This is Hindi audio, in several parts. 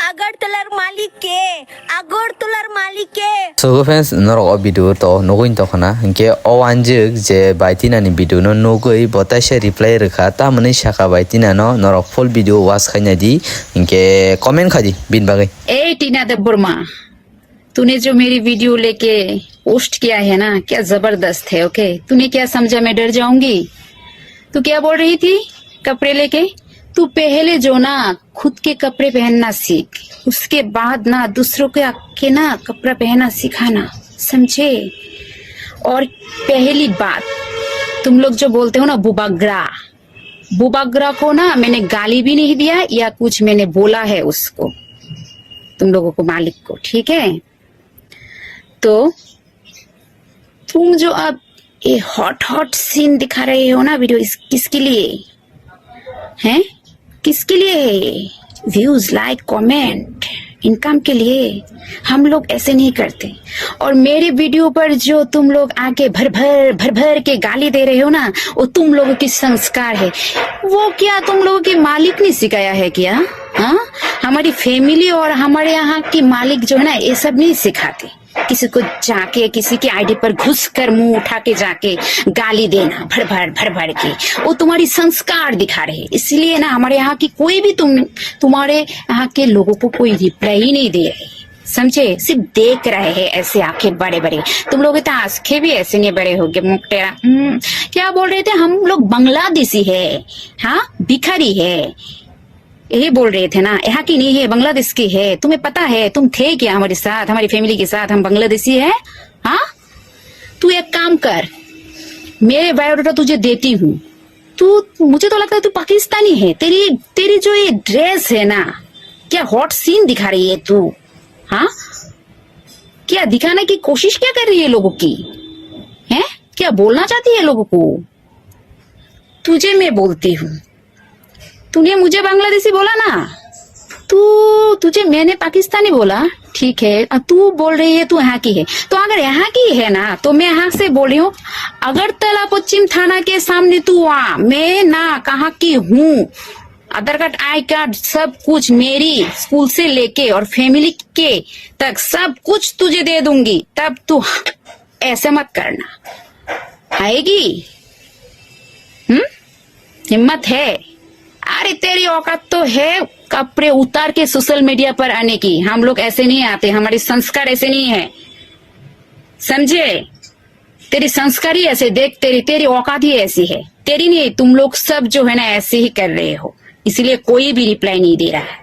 আগরতলার মালিক কে? আগরতলার মালিক কে? So friends, norok o video to nogoin to khana hingke o anjik je baitina ni video no nogoi botaise reply rekha tamani shaka baitina no norok full video watch khaina di hingke comment khadi bin bagai. ए टीना दब्बर माँ, तूने जो मेरी वीडियो लेके पोस्ट किया है ना, क्या जबरदस्त है। ओके, तूने क्या समझा मैं डर जाऊंगी? तू क्या बोल रही थी कपड़े लेके? तू पहले जो ना खुद के कपड़े पहनना सीख, उसके बाद ना दूसरों के ना कपड़ा पहनना सिखाना, समझे? और पहली बात, तुम लोग जो बोलते हो ना बुबाग्रा, बुबाग्रा को ना मैंने गाली भी नहीं दिया या कुछ मैंने बोला है उसको, तुम लोगों को, मालिक को, ठीक है? तो तुम जो अब ये हॉट सीन दिखा रहे हो ना वीडियो, किसके लिए हैं? किसके लिए है ये? व्यूज, लाइक, कमेंट, इनकम के लिए? हम लोग ऐसे नहीं करते। और मेरे वीडियो पर जो तुम लोग आके भर भर के गाली दे रहे हो ना, वो तुम लोगों की संस्कार है। वो क्या तुम लोगों के मालिक ने सिखाया है क्या? हाँ, हमारी फैमिली और हमारे यहाँ की मालिक जो है ना, ये सब नहीं सिखाते। किसी को जाके किसी की आईडी पर घुस कर मुंह उठा के जाके गाली देना भर भर के, वो तुम्हारी संस्कार दिखा रहे। इसलिए ना हमारे यहाँ की कोई भी तुम्हारे यहाँ के लोगों को कोई रिप्लाई ही नहीं दे रहे, समझे? सिर्फ देख रहे हैं ऐसे आंखें बड़े बड़े। तुम लोग तो आंखें भी ऐसे नहीं बड़े हो गए, मुख टेढ़ा। क्या बोल रहे थे? हम लोग बांग्लादेशी है, हाँ, भिखारी है, यही बोल रहे थे ना। यहाँ की नहीं है, बांग्लादेश की है। तुम्हें पता है? तुम थे क्या हमारे साथ, हमारी फैमिली के साथ? हम बांग्लादेशी है। हाँ, तू एक काम कर, मेरे बायोडाटा तुझे देती हूँ। तू, मुझे तो लगता है तू पाकिस्तानी है। तेरी जो ये ड्रेस है ना, क्या हॉट सीन दिखा रही है तू? हाँ, क्या दिखाने की कोशिश क्या कर रही है लोगों की? है क्या बोलना चाहती है लोगों को? तुझे मैं बोलती हूँ, तूने मुझे बांग्लादेशी बोला ना, तुझे मैंने पाकिस्तानी बोला, ठीक है? तू बोल रही है तू यहाँ की है। तो अगर यहाँ की है ना, तो मैं यहाँ से बोल रही हूँ, अगरतला पश्चिम थाना के सामने तू आ। मैं ना कहाँ की हूँ, आधार कार्ड, आई कार्ड, सब कुछ मेरी स्कूल से लेके और फैमिली के तक सब कुछ तुझे दे दूंगी। तब तू ऐसे मत करना। आएगी? हिम्मत है? अरे तेरी औकात तो है कपड़े उतार के सोशल मीडिया पर आने की। हम लोग ऐसे नहीं आते, हमारे संस्कार ऐसे नहीं है, समझे? तेरी संस्कार ही ऐसे, देख तेरी औकात ही ऐसी है। तेरी नहीं, तुम लोग सब जो है ना ऐसे ही कर रहे हो, इसलिए कोई भी रिप्लाई नहीं दे रहा है।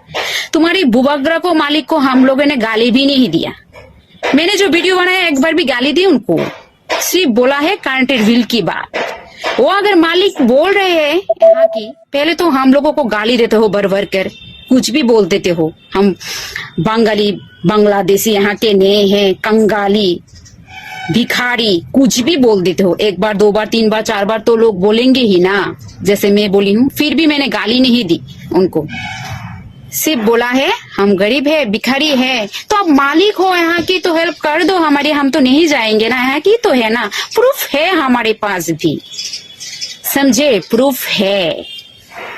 तुम्हारी बुबाग्रा को, मालिक को हम लोगों ने गाली भी नहीं दिया। मैंने जो वीडियो बनाया एक बार भी गाली दी उनको? सिर्फ बोला है करंटेड बिल की बात। वो अगर मालिक बोल रहे हैं यहाँ की, पहले तो हम लोगों को गाली देते हो भर कर, कुछ भी बोल देते हो। हम बंगाली, बांग्लादेशी यहाँ के नहीं हैं, कंगाली, भिखारी, कुछ भी बोल देते हो। एक बार, दो बार, तीन बार, चार बार तो लोग बोलेंगे ही ना, जैसे मैं बोली हूँ। फिर भी मैंने गाली नहीं दी उनको, सिर्फ बोला है हम गरीब है, भिखारी है। तो अब मालिक हो यहाँ की तो हेल्प कर दो हमारी, हम तो नहीं जाएंगे ना, यहाँ की तो है ना, प्रूफ है हमारे पास भी, समझे? प्रूफ है,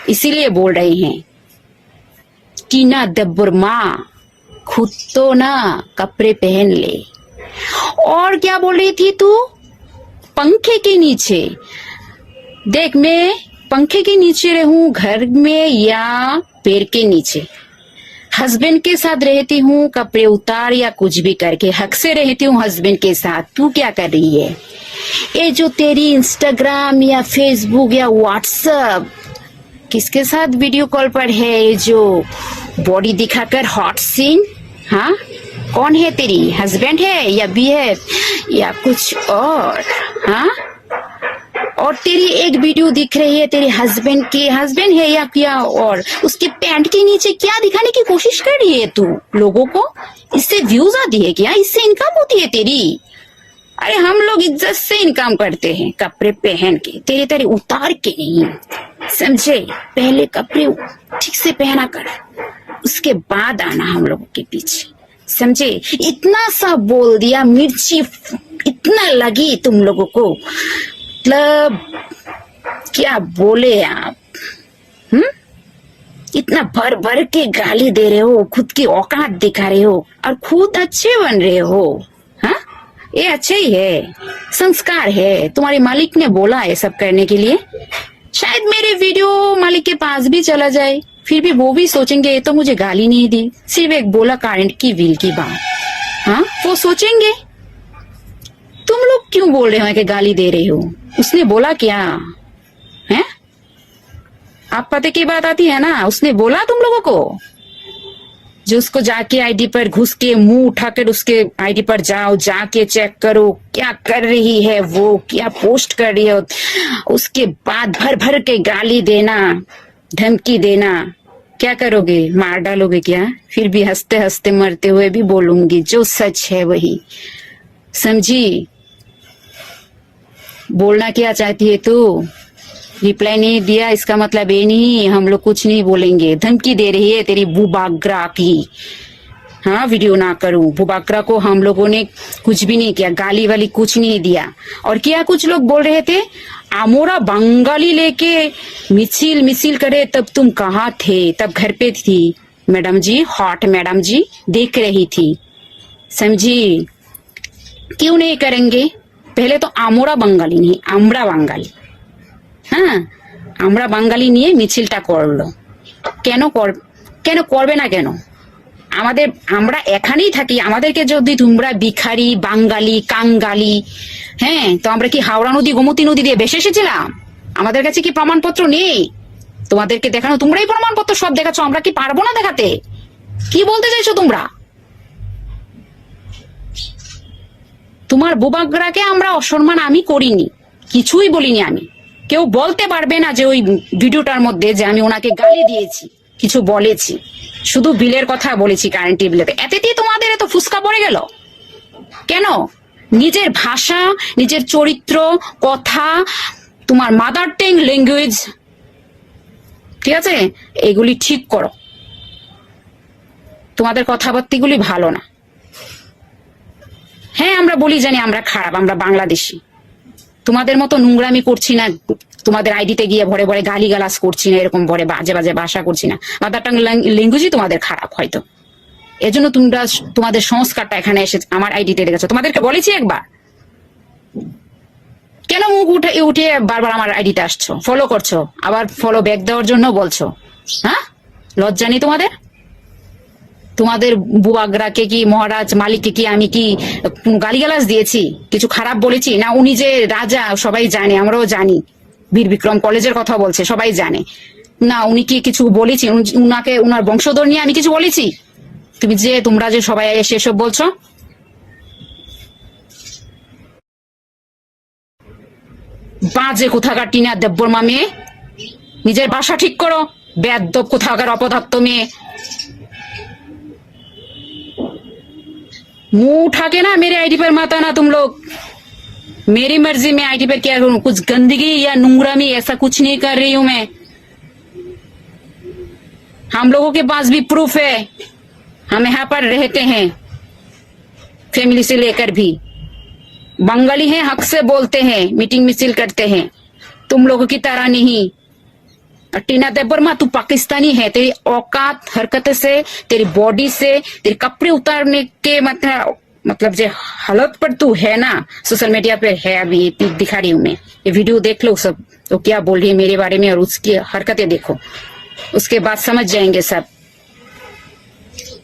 इसीलिए बोल रहे हैं। टीना दब्बर माँ, खुद तो ना कपड़े पहन ले। और क्या बोल रही थी तू? पंखे के नीचे देख, मैं पंखे के नीचे रहूं घर में या पेड़ के नीचे? हस्बैंड के साथ रहती हूँ, कपड़े उतार या कुछ भी करके हक से रहती हूँ हस्बैंड के साथ। तू क्या कर रही है? ये जो तेरी इंस्टाग्राम या फेसबुक या व्हाट्सएप, किसके साथ वीडियो कॉल पर है ये जो बॉडी दिखाकर हॉट सीन? हाँ, कौन है तेरी? हस्बैंड है या बीएफ या कुछ और? हाँ, और तेरी एक वीडियो दिख रही है तेरे हस्बैंड है या क्या, और उसके पैंट के नीचे क्या दिखाने की कोशिश कर रही है तू लोगों को? इससे व्यूज आती है क्या? इससे इनकम होती है तेरी? अरे हम लोग इज्जत से इनकम करते हैं, कपड़े पहन के, तेरे उतार के नहीं, समझे? पहले कपड़े ठीक से पहना कर, उसके बाद आना हम लोगों के पीछे, समझे? इतना सा बोल दिया, मिर्ची इतना लगी तुम लोगों को, मतलब क्या बोले आप? इतना भर भर के गाली दे रहे हो, खुद की औकात दिखा रहे हो और खुद अच्छे बन रहे हो। हाँ, ये अच्छे ही है, संस्कार है। तुम्हारे मालिक ने बोला है सब करने के लिए। शायद मेरे वीडियो मालिक के पास भी चला जाए, फिर भी वो भी सोचेंगे ये तो मुझे गाली नहीं दी, सिर्फ एक बोला करंट की व्हील की बात। हाँ, वो सोचेंगे तुम लोग क्यों बोल रहे हो कि गाली दे रहे हो, उसने बोला क्या है? आप पते की बात आती है ना, उसने बोला तुम लोगों को? जो उसको जाके आईडी पर घुस के मुंह उठाकर उसके आईडी पर जाओ, जाके चेक करो क्या कर रही है वो, क्या पोस्ट कर रही है, उसके बाद भर भर के गाली देना, धमकी देना। क्या करोगे, मार डालोगे क्या? फिर भी हंसते हंसते मरते हुए भी बोलूंगी जो सच है वही, समझी? बोलना क्या चाहती है तू? रिप्लाई नहीं दिया इसका मतलब ये नहीं हम लोग कुछ नहीं बोलेंगे। धमकी दे रही है तेरी बुबाग्रा की। हाँ, वीडियो ना करूं। बुबाग्रा को हम लोगों ने कुछ भी नहीं किया, गाली वाली कुछ नहीं दिया। और क्या कुछ लोग बोल रहे थे, आमोरा बंगाली लेके मिছিল मिছিল करे, तब तुम कहाँ थे? तब घर पे थी मैडम जी, हॉट मैडम जी देख रही थी, समझी? क्यों नहीं करेंगे? पहले तो आमोरा बंगाली नहीं, আমরা বাঙালি। হ্যাঁ, আমরা বাঙালি নিয়ে মিছিলটা করলো। কেন করবে না কেন? আমরা এখানেই থাকি, আমাদেরকে যদি তোমরা ভিখারি, বাঙালি, কাঙ্গালি, হ্যাঁ, তো আমরা কি হাওড়া নদী, গোমতী নদী দিয়ে ভেসে এসেছিলাম? আমাদের কাছে কি প্রমাণপত্র নেই তোমাদেরকে দেখানো? তোমরাই প্রমাণপত্র সব দেখাচ্ছ, আমরা কি পারবো না দেখাতে? কি বলতে চাইছো তোমরা? তোমার বুবাগ্রাকে আমরা অসম্মান আমি করিনি, কিছুই বলিনি আমি। কেউ বলতে পারবে না যে ওই ভিডিওটার মধ্যে যে আমি ওনাকে গালি দিয়েছি, কিছু বলেছি। শুধু বিলের কথা বলেছি, কারেন্ট বিলেতে। এতেই তোমাদের এত ফুসকা পড়ে গেল কেন? নিজের ভাষা, নিজের চরিত্র, কথা, তোমার মাদার টাং ল্যাঙ্গুয়েজ, ঠিক আছে, এগুলি ঠিক করো। তোমাদের কথাবার্তাগুলি ভালো না। হ্যাঁ, আমরা বলি জানি আমরা খারাপ, আমরা বাংলাদেশি। তোমাদের মতো নোংরামি করছি না, তোমাদের আইডিতে গিয়ে ভরে ভরে গালি গালাজ করছি না, এরকম ভরে বাজে বাজে ভাষা করছি না। মাদার টাং ল্যাঙ্গুয়েজই তোমাদের খারাপ হয়তো, এজন্য তোমরা তোমাদের সংস্কারটা এখানে এসে আমার আইডিতে রেখেছো। তোমাদেরকে বলেছি একবার, কেন মুখ উঠে বারবার আমার আইডিতে আসছো, ফলো করছো, আবার ফলো ব্যাক দেওয়ার জন্য বলছো? হ্যাঁ, লজ্জা নেই তোমাদের? তোমাদের বুবাগ্রাকে কি, মহারাজ মালিককে কি আমি কি গালিগালাজ দিয়েছি, কিছু খারাপ বলেছি না? উনি যে রাজা সবাই জানে, আমরাও জানি, বীর বিক্রম কলেজের কথা বলছে সবাই জানে না? উনি কি কিছু বলেছি? উনাকে, উনার বংশধর নিয়ে আমি কিছু বলেছি? তোমরা যে সবাই এসে এসব বলছো, বাজে কোথাকার টিনা দেব্বরমা মেয়ে, নিজের ভাষা ঠিক করো, বেয়াদ্দব কোথাকার অপদার্থ মেয়ে। मुंह उठा के ना मेरे आईडी पर मत आना तुम लोग। मेरी मर्जी में आईडी पर क्या करूं, कुछ गंदगी या नूंगरामी ऐसा कुछ नहीं कर रही हूं मैं। हम लोगों के पास भी प्रूफ है, हम यहाँ पर रहते हैं फैमिली से लेकर भी, बंगाली हैं, हक से बोलते हैं, मीटिंग मिছিল करते हैं, तुम लोगों की तरह नहीं। टीना देब्बरमा, तू पाकिस्तानी है, तेरी औकात, हरकतें से, तेरी बॉडी से, तेरे कपड़े उतारने के मतलब जो हालत पर तू है ना, सोशल मीडिया पे है, अभी दिखा रही हूं मैं, ये वीडियो देख लो सब, तो क्या बोल रही है मेरे बारे में, और उसकी हरकतें देखो, उसके बाद समझ जाएंगे सब।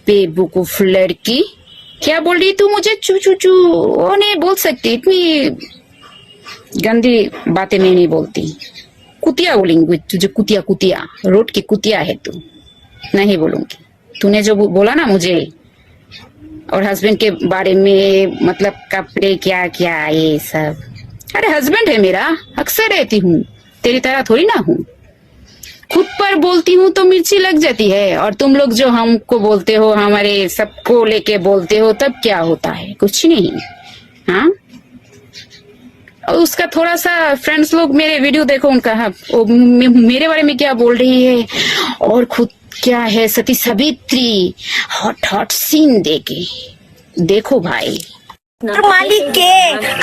बेवकूफ लड़की, क्या बोल रही तू मुझे? चू चू चू वो नहीं बोल सकती, इतनी गंदी बातें मैं नहीं बोलती। कुतिया बोलेंगी तुझे, कुतिया, कुतिया, रोड की कुतिया है तू, नहीं बोलूंगी। तूने जो बोला ना मुझे और हस्बैंड के बारे में, मतलब कपड़े क्या क्या ये सब, अरे हस्बैंड है मेरा, अक्सर रहती हूँ, तेरी तरह थोड़ी ना हूँ। खुद पर बोलती हूँ तो मिर्ची लग जाती है, और तुम लोग जो हमको बोलते हो, हमारे सबको लेके बोलते हो, तब क्या होता है? कुछ नहीं। हाँ, और उसका थोड़ा सा फ्रेंड्स लोग मेरे वीडियो देखो, उनका वो मेरे बारे में क्या बोल रही है, और खुद क्या है, सती सावित्री, हॉट हॉट सीन देखो भाई। মালিক কে?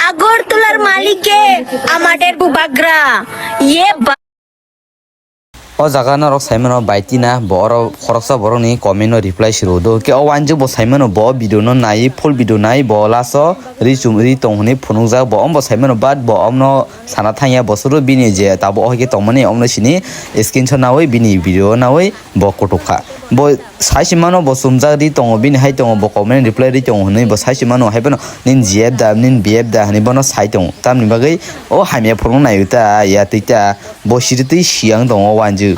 আগরতলার মালিক কে? আমাদের বুবাগ্রা। o jaga no rok saimano baitina bo oro khoroksa borok ni comment no reply sirodo ke o wanju bo saimano bo video no nai full video nai bo laso ri chumri tonghni phunukjak bo ombo saimano bad bo omno sana thangya bosoro bini je tabo o ke tongmani omno sini screenshot nawi bini video nawi bo kotokha bo saisimano bo sumjak ri tongo bini hai tongo bo comment reply ri tongo nei bo saisimano haibano nin jf da nin bf da hani bono sai tongo tamni bagai o haimya phurung nai uta ya tita bo siritui siang tongo wanju